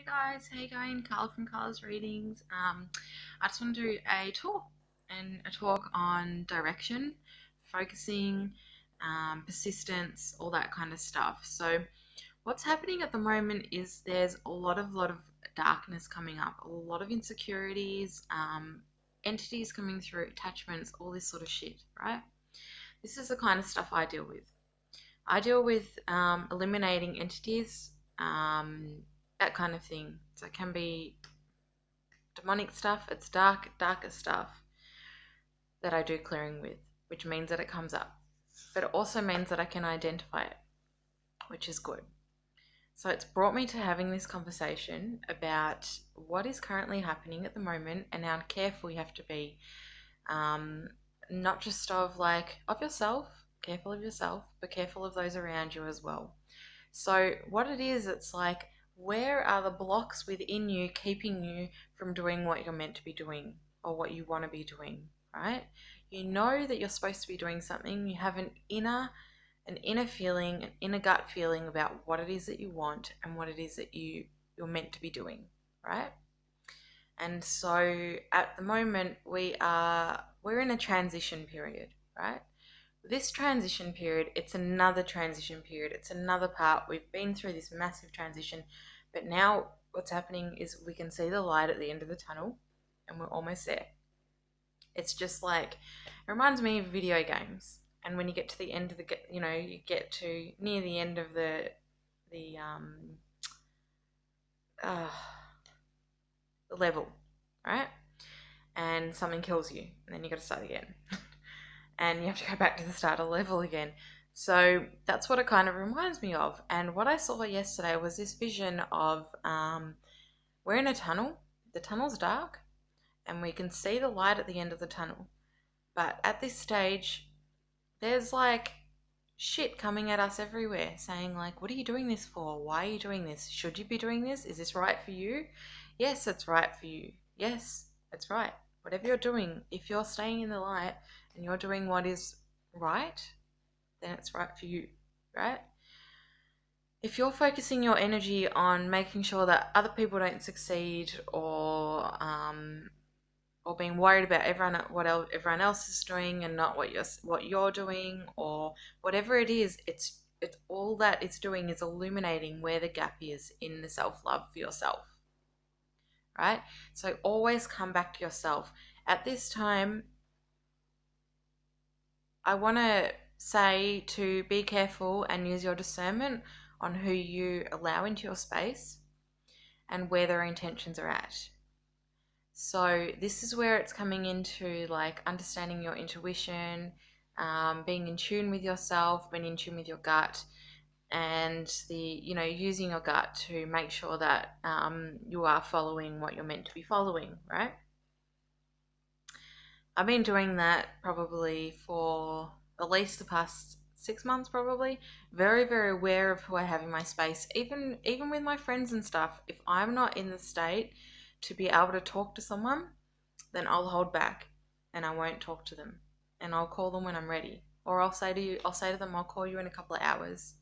guys, how you going? Carla from Carla's Readings. I just want to do a talk on direction, focusing, persistence, all that kind of stuff. So what's happening at the moment is there's a lot of darkness coming up, a lot of insecurities, entities coming through, attachments, all this sort of shit, right? This is the kind of stuff I deal with. I deal with eliminating entities, that kind of thing. So it can be demonic stuff, it's darker stuff that I do clearing with, which means that it comes up. But it also means that I can identify it, which is good. So it's brought me to having this conversation about what is currently happening at the moment and how careful you have to be. Not just of yourself, careful of yourself, but careful of those around you as well. So what it is, it's like, where are the blocks within you keeping you from doing what you're meant to be doing or what you want to be doing, right? You know that you're supposed to be doing something. You have an inner feeling, an inner gut feeling about what it is that you want and what it is that you're meant to be doing, right? And so at the moment we're in a transition period, right? This transition period, it's another transition period. It's another part. We've been through this massive transition, but now what's happening is we can see the light at the end of the tunnel and we're almost there. It's just like, it reminds me of video games. And when you get to the end of you get to near the end of the uh, level, right? And something kills you, and then you got to start again. And you have to go back to the start of the level again. So that's what it kind of reminds me of. And what I saw yesterday was this vision of we're in a tunnel. The tunnel's dark, and we can see the light at the end of the tunnel. But at this stage, there's like shit coming at us everywhere saying like, what are you doing this for? Why are you doing this? Should you be doing this? Is this right for you? Yes, it's right for you. Yes, it's right. Whatever you're doing, if you're staying in the light and you're doing what is right, then it's right for you, right? If you're focusing your energy on making sure that other people don't succeed, or being worried about everyone else is doing and not what you're doing, or whatever it is, it's all that it's doing is illuminating where the gap is in the self-love for yourself, right? So always come back to yourself. At this time, I want to say to be careful and use your discernment on who you allow into your space and where their intentions are at. So this is where it's coming into like understanding your intuition, being in tune with yourself, being in tune with your gut, and using your gut to make sure that you are following what you're meant to be following, right? I've been doing that probably for at least the past 6 months, probably. Very, very aware of who I have in my space. Even with my friends and stuff, if I'm not in the state to be able to talk to someone, then I'll hold back and I won't talk to them. And I'll call them when I'm ready. Or I'll say to them, I'll call you in a couple of hours.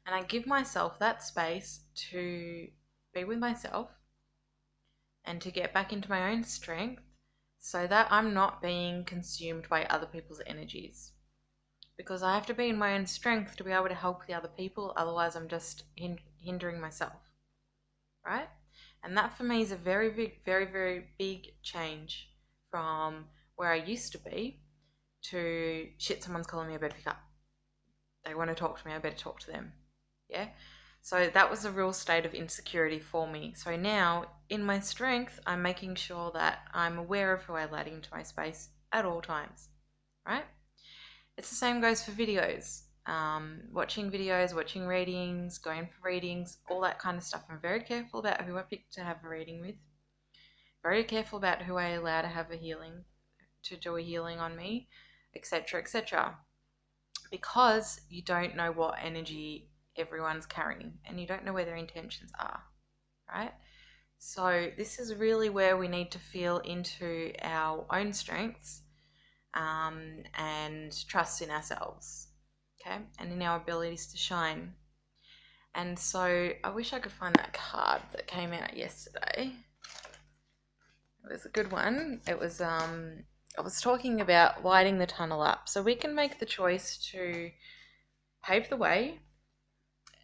And I give myself that space to be with myself and to get back into my own strength so that I'm not being consumed by other people's energies. Because I have to be in my own strength to be able to help the other people, otherwise I'm just hindering myself, right? And that for me is a very big, very, very big change from where I used to be to shit, someone's calling me, I better pick up. They want to talk to me, I better talk to them. Yeah? So that was a real state of insecurity for me. So now, in my strength, I'm making sure that I'm aware of who I let into my space at all times, right? It's the same goes for videos. Watching videos, watching readings, going for readings, all that kind of stuff. I'm very careful about who I pick to have a reading with. Very careful about who I allow to do a healing on me, etc., etc. Because you don't know what energy everyone's carrying and you don't know where their intentions are, right? So this is really where we need to feel into our own strengths, and trust in ourselves, okay, and in our abilities to shine. And so I wish I could find that card that came out yesterday. It was a good one. It was I was talking about lighting the tunnel up. So we can make the choice to pave the way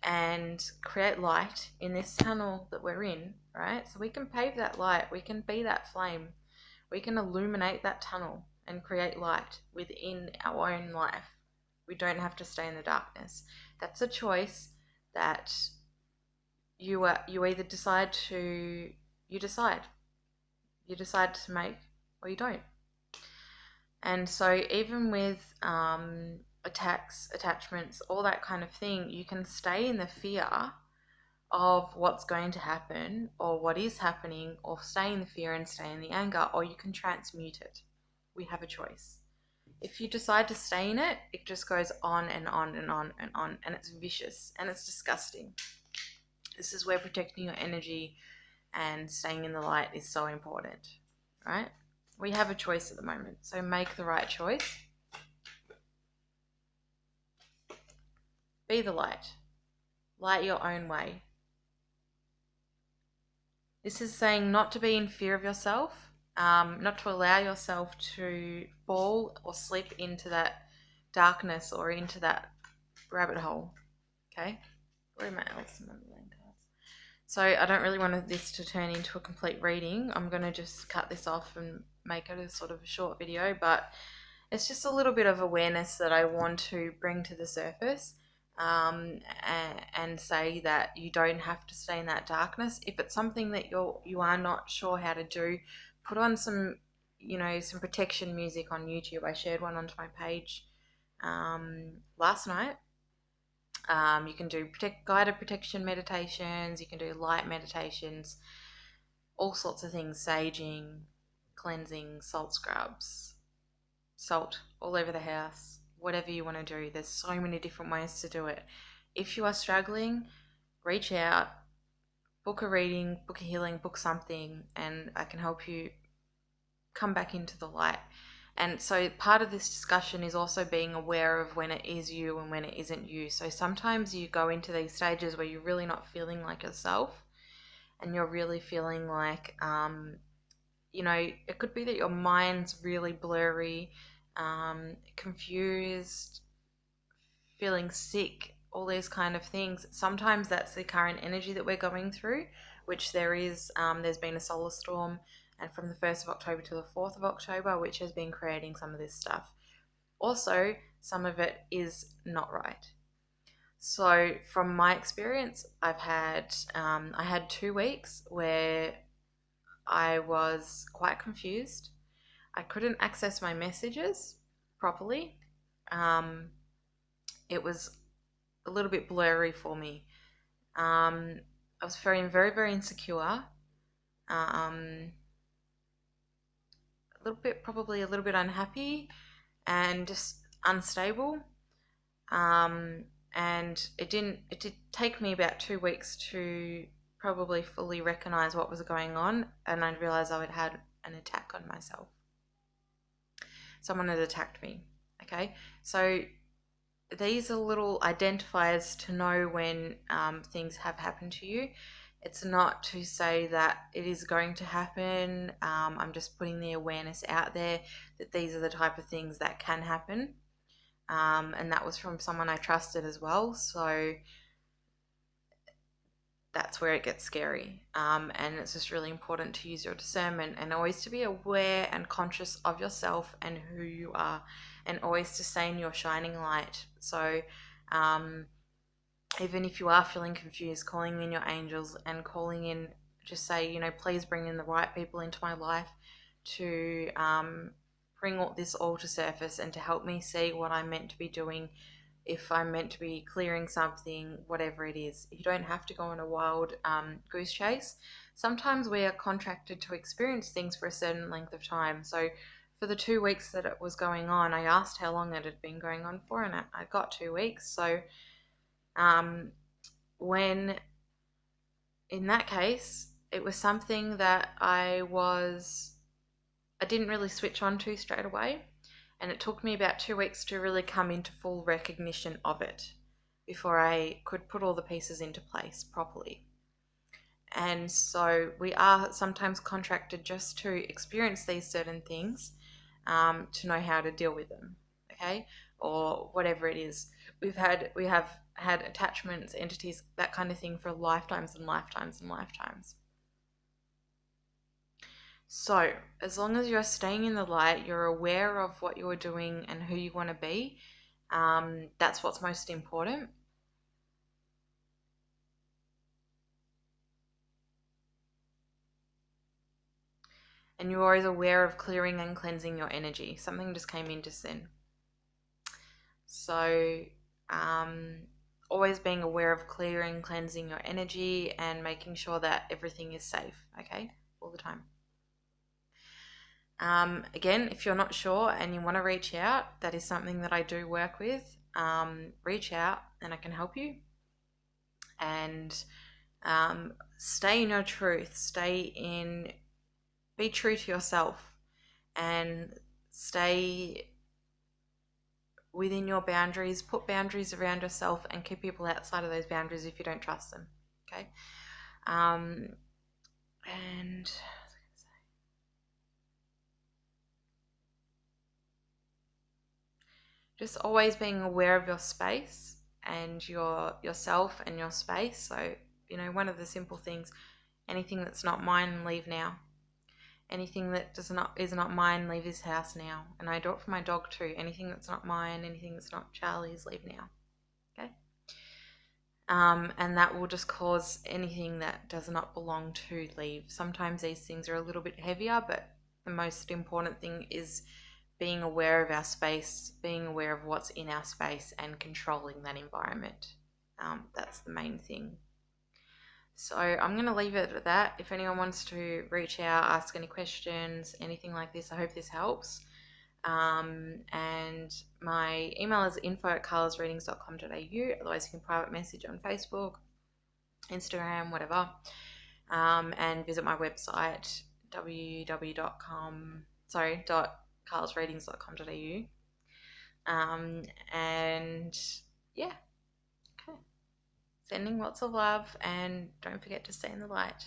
and create light in this tunnel that we're in, right? So we can pave that light, we can be that flame, we can illuminate that tunnel and create light within our own life. We don't have to stay in the darkness. That's a choice that you either decide to make, or you don't. And so even with attachments, all that kind of thing, you can stay in the fear of what's going to happen or what is happening, or stay in the fear and stay in the anger, or you can transmute it. We have a choice. If you decide to stay in it, it just goes on and on and on and on, and it's vicious and it's disgusting. This is where protecting your energy and staying in the light is so important, right? We have a choice at the moment, so make the right choice. Be the light. Light your own way. This is saying not to be in fear of yourself, not to allow yourself to fall or slip into that darkness or into that rabbit hole. Okay? Where are my Alice in Wonderland cards? So I don't really want this to turn into a complete reading. I'm going to just cut this off and make it a sort of a short video, but it's just a little bit of awareness that I want to bring to the surface. And say that you don't have to stay in that darkness. If it's something that you are not sure how to do, put on some protection music on YouTube. I shared one onto my page last night. You can do guided protection meditations, you can do light meditations, all sorts of things, saging, cleansing, salt scrubs, salt all over the house, whatever you want to do. There's so many different ways to do it. If you are struggling, reach out, book a reading, book a healing, book something, and I can help you come back into the light. And so part of this discussion is also being aware of when it is you and when it isn't you. So sometimes you go into these stages where you're really not feeling like yourself, and you're really feeling like, it could be that your mind's really blurry, confused, feeling sick, all these kind of things. Sometimes that's the current energy that we're going through, which there's been a solar storm, and from the 1st of October to the 4th of October, which has been creating some of this stuff. Also, some of it is not right. So from my experience, I had 2 weeks where I was quite confused. I couldn't access my messages properly. It was a little bit blurry for me. I was feeling very, very insecure. Probably a little bit unhappy and just unstable. And it did take me about 2 weeks to probably fully recognize what was going on, and I realized I had had an attack on myself. Someone had attacked me. Okay, so these are little identifiers to know when things have happened to you. It's not to say that it is going to happen. I'm just putting the awareness out there that these are the type of things that can happen. And that was from someone I trusted as well. So that's where it gets scary. And it's just really important to use your discernment and always to be aware and conscious of yourself and who you are, and always to stay in your shining light. So even if you are feeling confused, calling in your angels and calling in, just say, please bring in the right people into my life to bring this all to surface and to help me see what I'm meant to be doing. If I'm meant to be clearing something, whatever it is. You don't have to go on a wild goose chase. Sometimes we are contracted to experience things for a certain length of time. So for the 2 weeks that it was going on, I asked how long it had been going on for, and I got 2 weeks. So when in that case, it was something that I didn't really switch on to straight away. And it took me about 2 weeks to really come into full recognition of it. before I could put all the pieces into place properly. And so we are sometimes contracted just to experience these certain things, to know how to deal with them, okay, or whatever it is. We have had attachments, entities, that kind of thing for lifetimes and lifetimes and lifetimes. So as long as you're staying in the light, you're aware of what you're doing and who you want to be. That's what's most important. And you're always aware of clearing and cleansing your energy. Something just came in just then. So always being aware of clearing, cleansing your energy and making sure that everything is safe, okay, all the time. Again, if you're not sure and you want to reach out, that is something that I do work with. Reach out and I can help you. And stay in your truth, be true to yourself, and stay within your boundaries. Put boundaries around yourself and keep people outside of those boundaries if you don't trust them, okay? And just always being aware of your space and yourself and your space. So, one of the simple things, anything that's not mine, leave now. Anything that is not mine, leave this house now. And I do it for my dog too. Anything that's not mine, anything that's not Charlie's, leave now. Okay? And that will just cause anything that does not belong to leave. Sometimes these things are a little bit heavier, but the most important thing is being aware of our space, being aware of what's in our space and controlling that environment. That's the main thing. So I'm going to leave it at that. If anyone wants to reach out, ask any questions, anything like this, I hope this helps. And my email is info@carlasreadings.com.au. Otherwise, you can private message on Facebook, Instagram, whatever. And visit my website, www.carlasreadings.com.au. And yeah, okay. Sending lots of love, and don't forget to stay in the light.